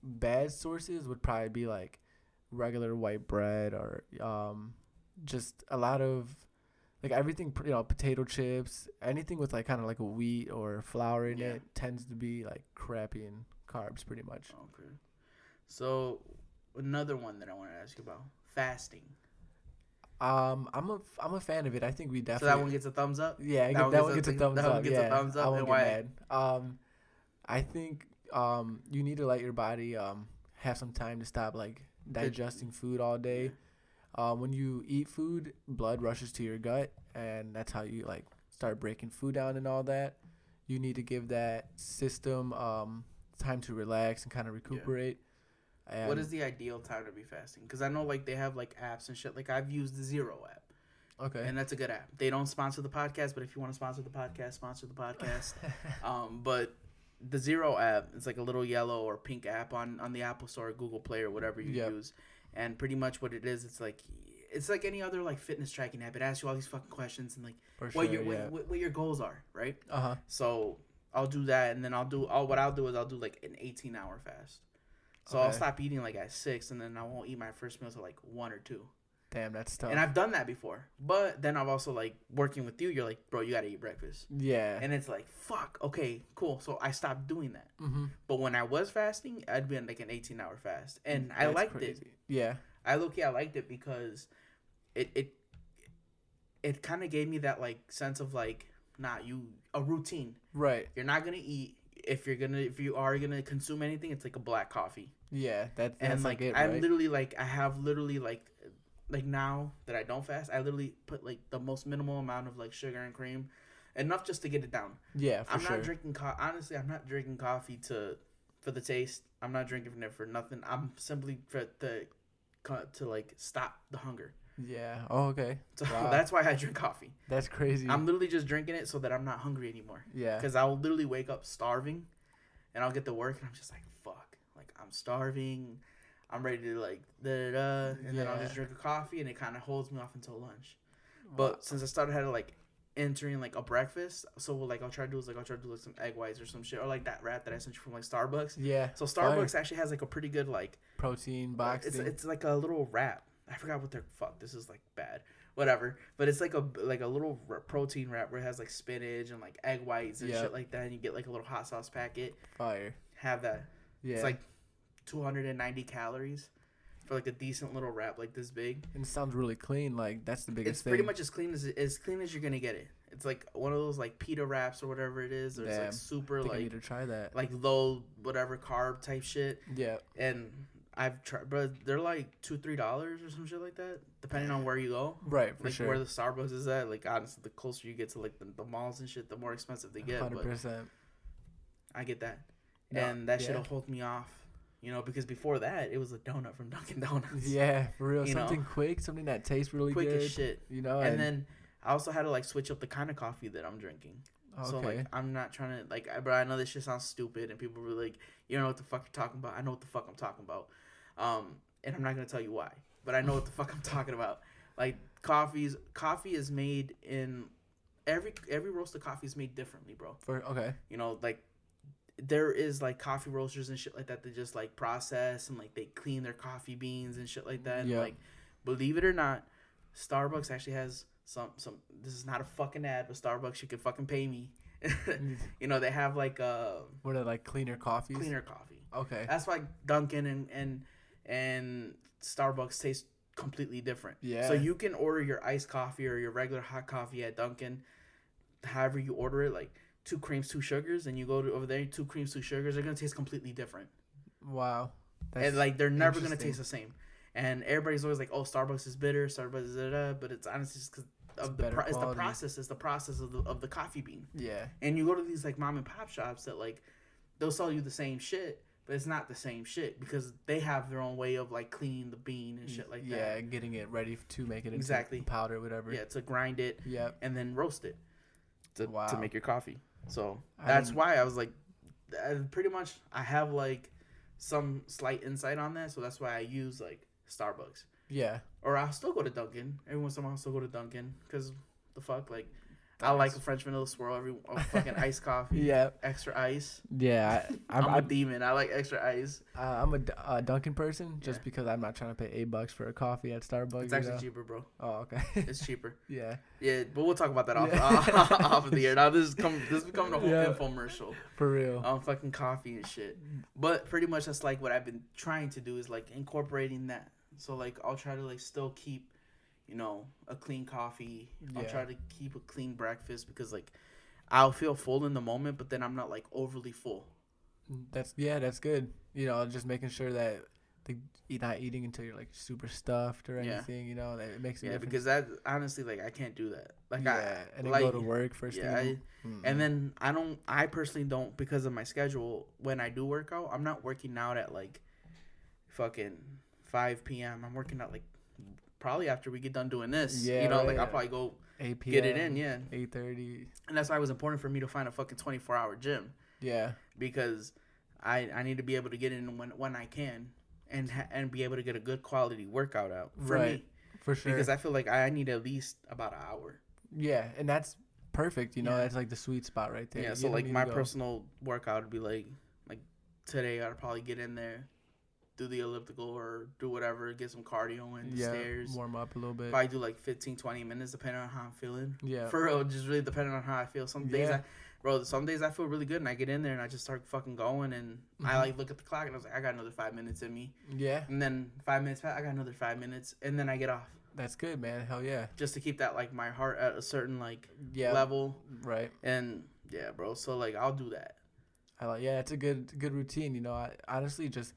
Bad sources would probably be like regular white bread or just a lot of like everything, you know, potato chips, anything with like kind of like a wheat or flour in it tends to be like crappy in carbs pretty much. Okay. So another one that I want to ask you about, fasting. I'm a fan of it. I think we definitely. So that one gets a thumbs up? Yeah, that one gets a thumbs up. That one gets a thumbs up. I won't get mad. I think you need to let your body have some time to stop like digesting food all day. When you eat food, blood rushes to your gut, and that's how you like start breaking food down and all that. You need to give that system time to relax and kind of recuperate. And what is the ideal time to be fasting? Because I know like they have like apps and shit. Like I've used the Zero app. Okay. And that's a good app. They don't sponsor the podcast, but if you want to sponsor the podcast, sponsor the podcast. But the Zero app is like a little yellow or pink app on the Apple Store, or Google Play, or whatever you use. And pretty much what it is, it's like any other like fitness tracking app. It asks you all these fucking questions and like what your goals are, right? So I'll do that, and then I'll do like an 18-hour fast. So I'll stop eating like at 6, and then I won't eat my first meal till like 1 or 2. Damn, that's tough. And I've done that before. But then I've also, like, working with you, you're like, bro, you got to eat breakfast. Yeah. And it's like, fuck, okay, cool. So I stopped doing that. Mm-hmm. But when I was fasting, I'd be on, like, an 18-hour fast. And I liked it. Yeah. I liked it because it kind of gave me that, like, sense of, like, a routine. Right. You're not going to eat. If you are gonna consume anything, it's like a black coffee. Yeah, that's and like it, I'm right? literally like I have literally like now that I don't fast, I literally put like the most minimal amount of like sugar and cream, enough just to get it down. Yeah, I'm not drinking honestly, I'm not drinking coffee for the taste. I'm not drinking it for nothing. I'm simply to like stop the hunger. Yeah. Oh, okay. So that's why I drink coffee. That's crazy. I'm literally just drinking it so that I'm not hungry anymore. Yeah. Because I'll literally wake up starving, and I'll get to work, and I'm just like, fuck. Like, I'm starving. I'm ready to, like, da-da-da. And then I'll just drink a coffee, and it kind of holds me off until lunch. But since I started had like, entering, like, a breakfast, so, like, I'll try to do some egg whites or some shit, or, like, that wrap that I sent you from, like, Starbucks. Yeah. So Starbucks actually has, like, a pretty good, like... protein box thing. It's like a little wrap. I forgot what this is like bad. Whatever. But it's like a little protein wrap where it has like spinach and like egg whites and shit like that. And you get like a little hot sauce packet. Fire. Have that. Yeah. It's like 290 calories for like a decent little wrap like this big. And it sounds really clean. Like that's the biggest thing. It's pretty much as clean as you're gonna get it. It's like one of those like pita wraps or whatever it is. Or it's like super like. I need to try that. Like low whatever carb type shit. Yeah. And I've tried, but they're like $2-3 or some shit like that, depending on where you go. Right, for like sure. Where the Starbucks is at, like honestly, the closer you get to like the malls and shit, the more expensive they get. 100%. But I get that, and that shit'll hold me off, because before that it was a donut from Dunkin' Donuts. Yeah, for real. Something quick, something that tastes really quick good. As shit. And then I also had to like switch up the kind of coffee that I'm drinking. Okay. So like I'm not trying to like, but I know this shit sounds stupid, and people were like, you don't know what the fuck you're talking about. I know what the fuck I'm talking about. And I'm not gonna tell you why, but I know what the fuck I'm talking about. Like coffee is made in every roasted coffee is made differently, bro. Like there is like coffee roasters and shit like that just like process and like they clean their coffee beans and shit like that. Yeah. And, like, believe it or not, Starbucks actually has some. This is not a fucking ad, but Starbucks, you can fucking pay me. They have like what are like cleaner coffees? Cleaner coffee. Okay. That's why Dunkin' and Starbucks taste completely different. Yeah. So you can order your iced coffee or your regular hot coffee at Dunkin', however you order it, like 2 creams, 2 sugars, and you go over there, 2 creams, 2 sugars, they're gonna taste completely different. Wow. And like they're never gonna taste the same. And everybody's always like, oh, Starbucks is bitter, Starbucks is da-da, but it's honestly just because of it's the process of the coffee bean. Yeah. And you go to these like mom and pop shops that like they'll sell you the same shit, but it's not the same shit because they have their own way of like cleaning the bean and shit like that. Yeah, getting it ready to make it into powder or whatever. Yeah, to grind it. Yeah. And then roast it to make your coffee. So that's why I was like, pretty much I have like some slight insight on that. So that's why I use like Starbucks. Yeah. Or I'll still go to Dunkin'. Every once in a while I'll still go to Dunkin' because the fuck, like, I like a French vanilla swirl, a fucking iced coffee. Yeah. Extra ice. Yeah. I'm a demon. I like extra ice. I'm a Dunkin' person just because I'm not trying to pay $8 for a coffee at Starbucks. It's actually cheaper, bro. Oh, okay. It's cheaper. Yeah. Yeah, but we'll talk about that off of the air. Now this is becoming a whole infomercial. For real. On fucking coffee and shit. But pretty much that's like what I've been trying to do is like incorporating that. So like I'll try to like still keep, a clean coffee. I'll try to keep a clean breakfast because like I'll feel full in the moment, but then I'm not like overly full. That's good. Just making sure that you're not eating until you're like super stuffed or Yeah. anything. You know, that it makes a Yeah, difference. because that honestly, like, I can't do that. Like, and then like, go to work first yeah, thing. and then I personally don't, because of my schedule. When I do work out, I'm not working out at like fucking 5 p.m. I'm working out like probably after we get done doing this. Yeah, you know, right. like I'll probably go 8 p.m. get it in. Yeah, 8:30. and that's why it was important for me to find a fucking 24-hour gym. Yeah, because I need to be able to get in when I can and be able to get a good quality workout out for me. For sure. Because I feel like I need at least about an hour. Yeah, and that's perfect. You know, that's like the sweet spot right there. Yeah, so like my personal workout would be like today I'd probably get in there, do the elliptical or do whatever, get some cardio in the stairs. Warm up a little bit. Probably do like 15, 20 minutes depending on how I'm feeling. Yeah. For real, just really depending on how I feel. Some days I feel really good and I get in there and I just start fucking going and I like look at the clock and I was like, I got another 5 minutes in me. Yeah. And then 5 minutes I got another 5 minutes and then I get off. That's good, man. Hell yeah. Just to keep that like my heart at a certain like level. Right. And yeah, bro. So like I'll do that. It's a good routine. You know, I honestly just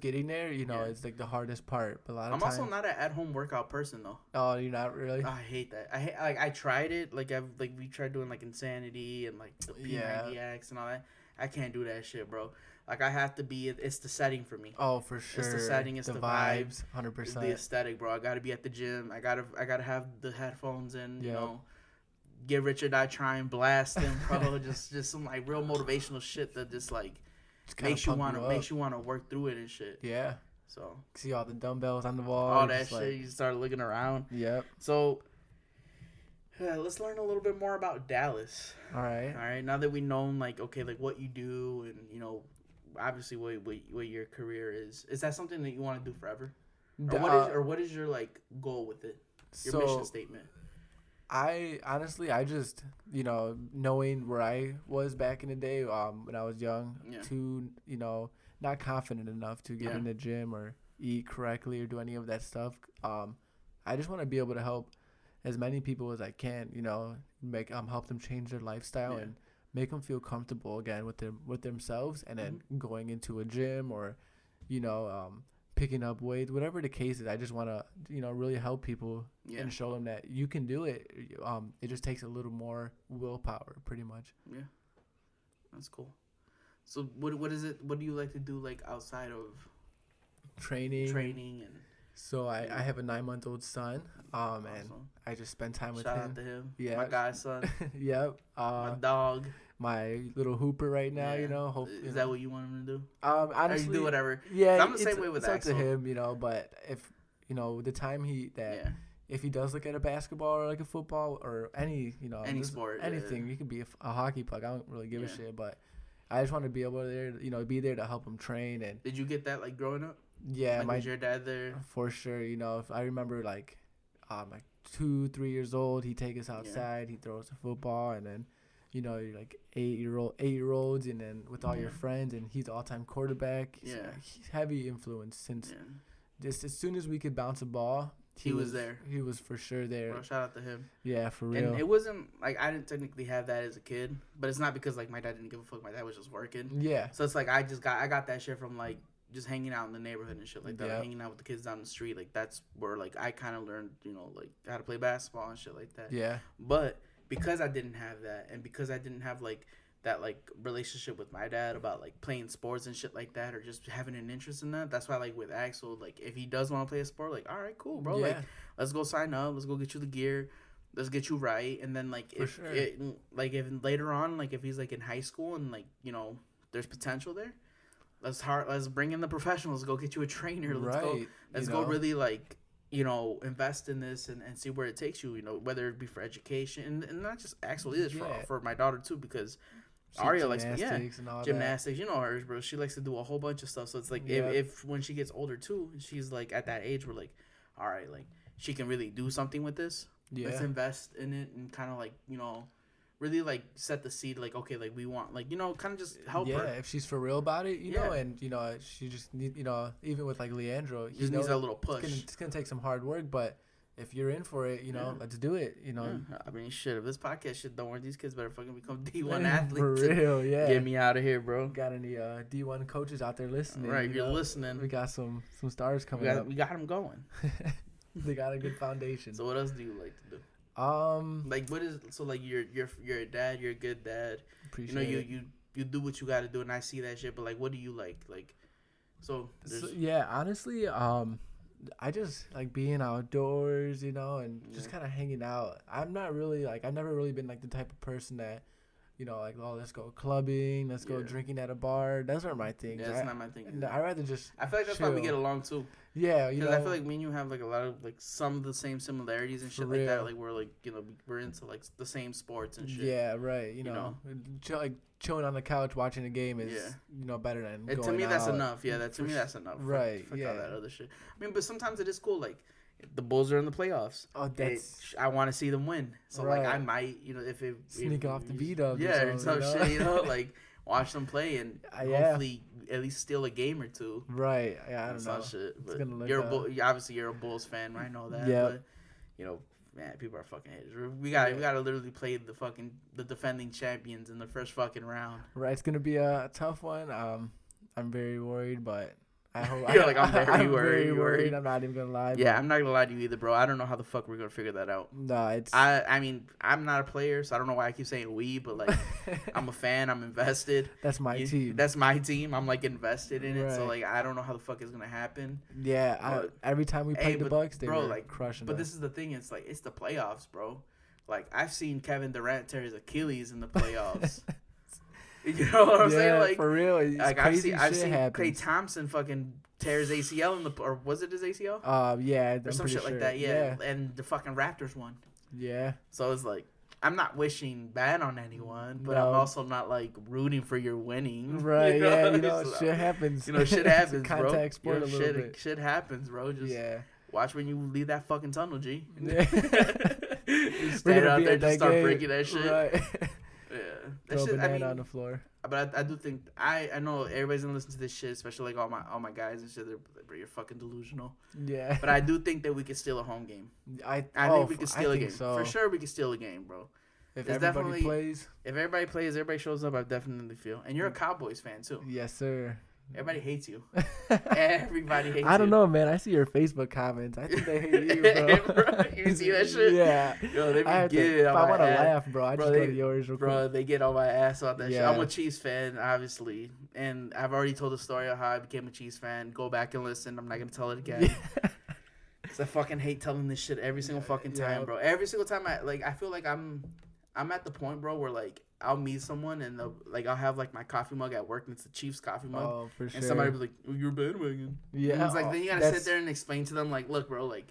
getting there, you know, it's like the hardest part. But I'm also not an at-home workout person though. Oh, you're not really? I hate that. I tried it. We tried doing like Insanity and like the P90X and all that. I can't do that shit, bro. Like I have to be. It's the setting for me. Oh, for sure. It's the setting. It's the vibes. 100%. It's the aesthetic, bro. I gotta be at the gym. I gotta have the headphones in. You know, Get Rich or Die Trying, blast them, bro. just some like real motivational shit that just like. Makes you want to work through it and shit. Yeah. So see all the dumbbells on the wall. All that shit. Like, you start looking around. Yep. So let's learn a little bit more about Dallas. All right. All right. Now that we know like what you do and you know obviously what your career is that something that you want to do forever? Or what is your like goal with it? Your mission statement. I just, you know, knowing where I was back in the day when I was young, to, you know, not confident enough to get in the gym or eat correctly or do any of that stuff. I just want to be able to help as many people as I can, you know, help them change their lifestyle and make them feel comfortable again with themselves, and then going into a gym or, you know, picking up weight, whatever the case is. I just want to, you know, really help people and show them that you can do it. It just takes a little more willpower, pretty much. Yeah, that's cool. So what is it? What do you like to do like outside of training and? So I have a 9-month-old son, and I just spend time with him. Shout out to him. Yeah, my guy's son. Yep. My dog. My little hooper right now, you know. Is that what you want him to do? Honestly, or you do whatever. Yeah, I'm the same way with Axel. It's up to him, you know. But if you know the time if he does look at a basketball or like a football or any, you know, any sport, anything, he could be a hockey puck. I don't really give a shit, but I just want to be able to be there to help him train. And did you get that like growing up? Yeah, was your dad there? For sure. You know, if I remember like 2-3 years old, he'd take us outside, he'd throw us a football, and then, you know, you're like 8-year-olds, and then with all your friends, and he's the all-time quarterback. He's heavy influence since just as soon as we could bounce a ball, he was there. He was for sure there. Bro, shout out to him. Yeah, for real. And it wasn't like I didn't technically have that as a kid, but it's not because like my dad didn't give a fuck. My dad was just working. Yeah. So it's like I got that shit from like just hanging out in the neighborhood and shit like that. Like, hanging out with the kids down the street. Like that's where like I kind of learned, you know, like how to play basketball and shit like that. Yeah. But because I didn't have that, and because I didn't have like that like relationship with my dad about like playing sports and shit like that, or just having an interest in that, that's why like with Axel, like if he does want to play a sport, like all right, cool, bro, like let's go sign up, let's go get you the gear, let's get you right. And then like if later on, like if he's like in high school and like, you know, there's potential there, let's bring in the professionals, go get you a trainer, let's go really like, you know, invest in this and see where it takes you, you know, whether it be for education and not just Axel either, for my daughter too, because Aria likes gymnastics, you know her, bro. She likes to do a whole bunch of stuff. So it's like if when she gets older too, she's like at that age where like, all right, like she can really do something with this. Let's invest in it and kind of like, you know, really like set the seed. Like, okay, like we want, like, you know, kind of just help her. Yeah, if she's for real about it, you know, and you know she just need, you know, even with like Leandro, he just needs a little push. It's gonna take some hard work, but if you're in for it, let's do it. I mean, shit. If this podcast shit don't work, these kids better fucking become D1 athletes. For real, yeah. Get me out of here, bro. Got any D1 coaches out there listening? Right, if you're listening, we got some stars coming up. We got them going. They got a good foundation. So what else do you like to do? Like what is like you're a dad. You're a good dad. Appreciate it. You do what you got to do, and I see that shit. But like, what do you like? Like, so yeah, honestly, I just like being outdoors, and just kind of hanging out. I'm not really I've never really been like the type of person that, like, oh, let's go clubbing, let's go drinking at a bar. Those aren't my things. Yeah, that's not my thing. I'd rather just I feel like that's chill. why we get along too. Yeah, because I feel like me and you have like a lot of like some of the same similarities and shit like that. Like we're like we're into like the same sports and shit. Yeah, right. Chilling on the couch watching a game is better than going to me that's out. enough. Yeah, to me that's enough. Right. Fuck all that other shit. I mean, but sometimes it is cool. Like the Bulls are in the playoffs. Oh, I want to see them win. So like I might if it sneak off the B-dub. Yeah, or some shit. Like watch them play and hopefully at least steal a game or two. Right. Yeah, I don't know. Shit. But obviously you're a Bulls fan. I know that. Yeah. But, man, people are fucking haters. We gotta literally play the defending champions in the first fucking round. Right. It's gonna be a tough one. I'm very worried, but I hope. You're like, I'm very worried. I'm not even gonna lie. Yeah, I'm not gonna lie to you either, bro. I don't know how the fuck we're gonna figure that out. No, it's. I mean, I'm not a player, so I don't know why I keep saying we, but like, I'm a fan. I'm invested. That's my team. That's my team. I'm like invested in it. So like, I don't know how the fuck it's gonna happen. Yeah, every time we play the Bucks, they were like crushing. But this is the thing. It's like it's the playoffs, bro. Like I've seen Kevin Durant tear his Achilles in the playoffs. You know what I'm saying? Like for real. Like I've seen Klay Thompson fucking tear his ACL or was it his ACL? Yeah, or some shit like that. Yeah, and the fucking Raptors won. Yeah. So it's like I'm not wishing bad on anyone, but I'm also not like rooting for your winning. Right? Shit happens. Shit happens, bro. Contact sport a little bit. Shit happens, bro. Just watch when you leave that fucking tunnel, G. Yeah. Stand out there, just start breaking that shit. Right. Yeah, that shit. On the floor. But I do think I know everybody's gonna listen to this shit, especially like all my guys and shit. Bro, you're fucking delusional. Yeah. But I do think that we could steal a home game. I think we could steal a game so. For sure. We could steal a game, bro. If everybody plays, everybody shows up, I definitely feel. And you're a Cowboys fan too. Yes, sir. Everybody hates you. Everybody hates you. I don't know, man. I see your Facebook comments. I think they hate you, bro. You see that shit? Yeah. Yo, they be if I want to laugh, bro, I just go to yours real quick. Bro, they get on my ass about that shit. I'm a Chiefs fan, obviously. And I've already told the story of how I became a Chiefs fan. Go back and listen. I'm not going to tell it again. Because I fucking hate telling this shit every single fucking time, bro. Every single time I feel like I'm at the point, bro, where like I'll meet someone and I'll have like my coffee mug at work and it's the Chiefs coffee mug. Oh, for sure. And somebody will be like, "Oh, you're a bandwagon." Yeah. And it's like then you gotta sit there and explain to them like, "Look, bro, like,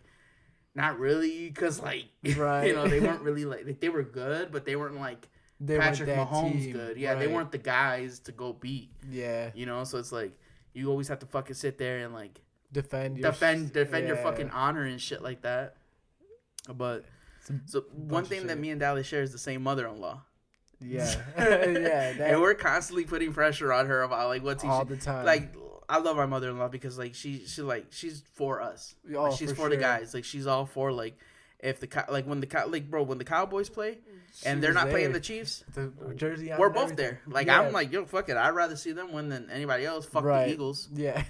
not really, because like, right. They weren't really like they were good, but they weren't like Patrick Mahomes team. Good. Yeah, right. They weren't the guys to go beat. Yeah. So it's like you always have to fucking sit there and like defend your fucking honor and shit like that. But so one thing that me and Dally share is the same mother-in-law. Yeah. And we're constantly putting pressure on her about like what all the time. Like I love my mother-in-law because like she's for us. Oh, like, she's for the guys. Like she's all for like if when the Cowboys play and they're not playing the Chiefs, the jersey on, we're both there. Like I'm like, yo, fuck it. I'd rather see them win than anybody else. Fuck the Eagles. Yeah.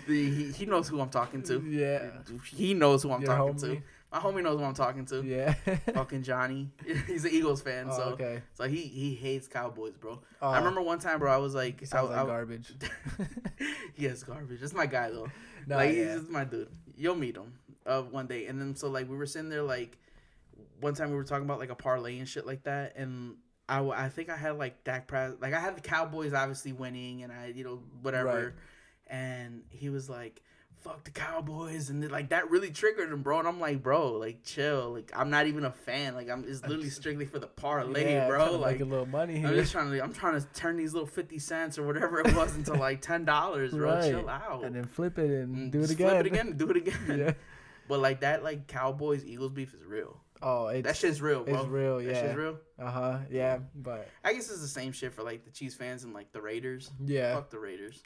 He knows who I'm talking to. Yeah. He knows who I'm talking to. My homie knows who I'm talking to. Yeah. Fucking Johnny. He's an Eagles fan. So he hates Cowboys, bro. I remember one time, bro, I was like... He sounds like garbage. He is garbage. That's my guy, though. No, he's just my dude. You'll meet him one day. And then, so, like, we were sitting there, like... One time we were talking about, like, a parlay and shit like that. And I think I had, like, Dak Prescott... Like, I had the Cowboys obviously winning. And I, whatever. Right. And he was like... Fuck the Cowboys, and like that really triggered him, bro. And I'm like, bro, like chill. Like I'm not even a fan. Like it's literally strictly for the parlay, bro. Like a little money here. I'm trying to turn these little 50 cents or whatever it was into like $10, bro. Right. Chill out. And then flip it and do it again. Flip it again, do it again. Yeah. But like that, like Cowboys Eagles beef is real. Oh, that shit's real, bro. It's real, yeah. That shit's real. Yeah, but I guess it's the same shit for like the Chiefs fans and like the Raiders. Yeah. Fuck the Raiders.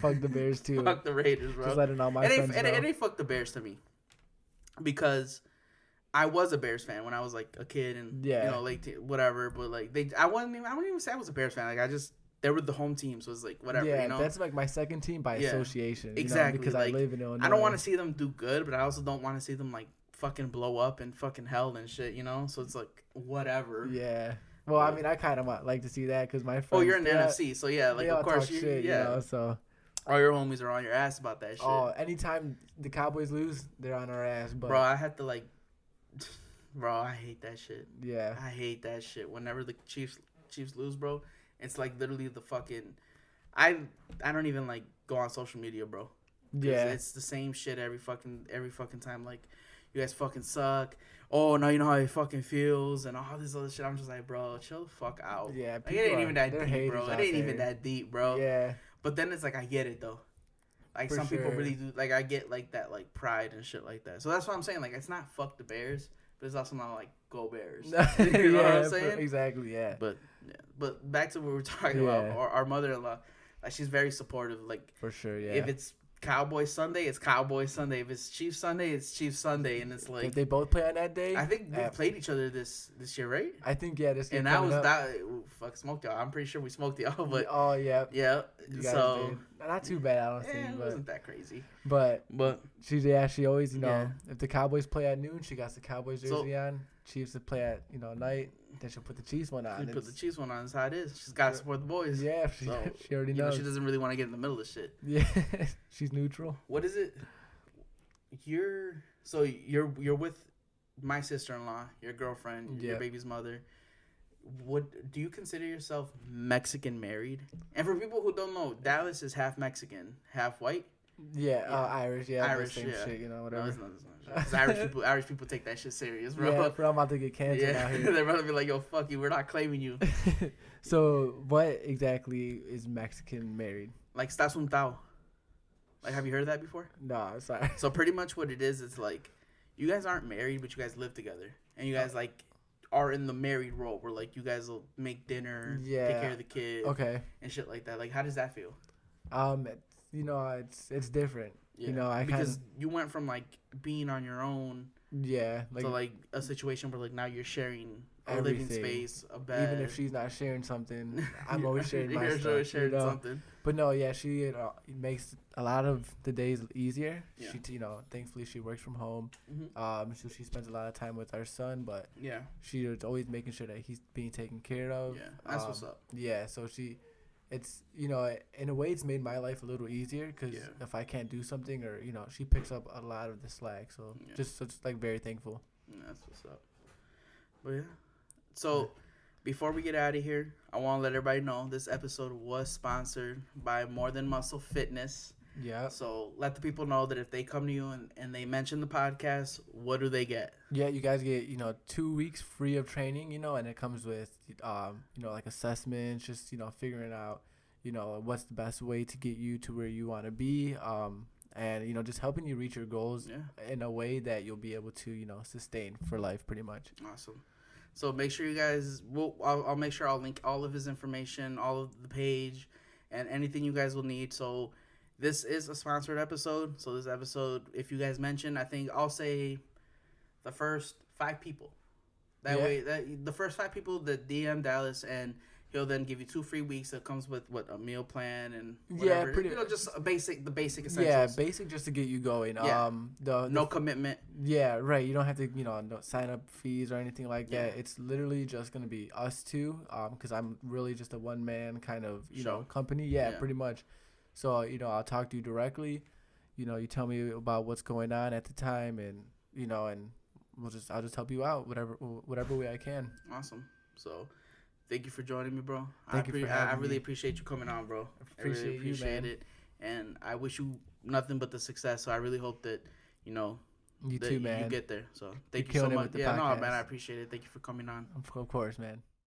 Fuck the Bears too. Fuck the Raiders, bro. Just letting all my friends know. It ain't fuck the Bears to me. because I was a Bears fan when I was like a kid and you know like whatever. But like I wouldn't even say I was a Bears fan. Like they were the home team, so it was like whatever. Yeah, you know? that's like my second team by association. Exactly, because like, I live in Illinois. I don't want to see them do good, but I also don't want to see them like fucking blow up and fucking hell and shit. You know, so it's like whatever. Yeah. Well, I mean, I kind of like to see that because my friends. Oh, you're in the NFC, so yeah, like of course you. Shit, yeah. You know, so. All your homies are on your ass about that shit. Oh, anytime the Cowboys lose, they're on our ass. But bro, I had to like, bro, I hate that shit. Yeah. I hate that shit. Whenever the Chiefs lose, bro, it's like literally the fucking. I don't even like go on social media, bro. Yeah. It's the same shit every fucking time. Like, you guys fucking suck. Oh, now you know how it fucking feels and all this other shit. I'm just like, bro, chill the fuck out. Yeah. Like, it ain't even that deep, bro. It ain't even that deep, bro. Yeah. But then it's like I get it though. Like some people really do. Like I get like that like pride and shit like that. So that's what I'm saying. Like it's not fuck the Bears, but it's also not like go Bears. You know what I'm saying? Exactly. Yeah. But back to what we were talking about. Our mother-in-law, like she's very supportive. Like for sure. Yeah. If it's Cowboy Sunday, it's Cowboy Sunday. If it's Chiefs Sunday, it's Chiefs Sunday, and it's like if they both play on that day. I think we played each other this year, right? I think this year. And that was that. Fuck, smoked y'all. I'm pretty sure we smoked y'all, but yeah. So not too bad, I don't think. It wasn't that crazy. But she always if the Cowboys play at noon, she got the Cowboys jersey on. Chiefs to play at night. Then she'll put the Chiefs one on. Put the Chiefs one on. That's how it is. She's got to support the boys. Yeah, she already knows. She doesn't really want to get in the middle of shit. Yeah, she's neutral. What is it? You're with my sister-in-law, your girlfriend, your baby's mother. What do you consider yourself Mexican married? And for people who don't know, Dallas is half Mexican, half white. Yeah. Irish. Yeah, Irish. Same shit. Whatever. No, it's not. Irish people take that shit serious, bro. Yeah, bro, I'm about to get canceled out here. They're about to be like, yo, fuck you, we're not claiming you. So, what exactly is Mexican married? Like, estás untado. Like, have you heard of that before? No, sorry. So, pretty much what it is, it's like, you guys aren't married, but you guys live together. And you guys, like, are in the married role where, like, you guys will make dinner, take care of the kid. Okay. And shit like that. Like, how does that feel? It's different. Yeah. Because you went from like being on your own, to like a situation where like now you're sharing a living space, a bed. Even if she's not sharing something, I'm always sharing my stuff. Always sharing something. But no, she makes a lot of the days easier. Yeah. She, thankfully she works from home. Mm-hmm. So she spends a lot of time with our son, but she's always making sure that he's being taken care of. Yeah, that's what's up. Yeah, so it's in a way it's made my life a little easier because if I can't do something or she picks up a lot of the slack, so just like very thankful. Yeah, that's what's up. But so before we get out of here, I want to let everybody know this episode was sponsored by More Than Muscle Fitness. Yeah. So let the people know that if they come to you and they mention the podcast, what do they get? Yeah, you guys get 2 weeks free of training, and it comes with like assessments, just figuring out what's the best way to get you to where you want to be, and just helping you reach your goals in a way that you'll be able to sustain for life, pretty much. Awesome. So make sure you guys. I'll make sure I'll link all of his information, all of the page, and anything you guys will need. So. This is a sponsored episode. So this episode, if you guys mention, I think I'll say the first 5 people. That way, the first 5 people that DM Dallas, and he'll then give you 2 free weeks. That comes with a meal plan and whatever. Yeah, just the basic essentials. Yeah, basic just to get you going. Yeah. No commitment. Yeah, right. You don't have to no sign up fees or anything like that. It's literally just gonna be us two. Because I'm really just a one man kind of company. Yeah, pretty much. So, I'll talk to you directly, you tell me about what's going on at the time and, and I'll just help you out, whatever way I can. Awesome. So, thank you for joining me, bro. I really appreciate you coming on, bro. I really appreciate it. And I wish you nothing but the success. So, I really hope that, you too, man. You get there. So, thank you so much. Yeah, no, man, I appreciate it. Thank you for coming on. Of course, man.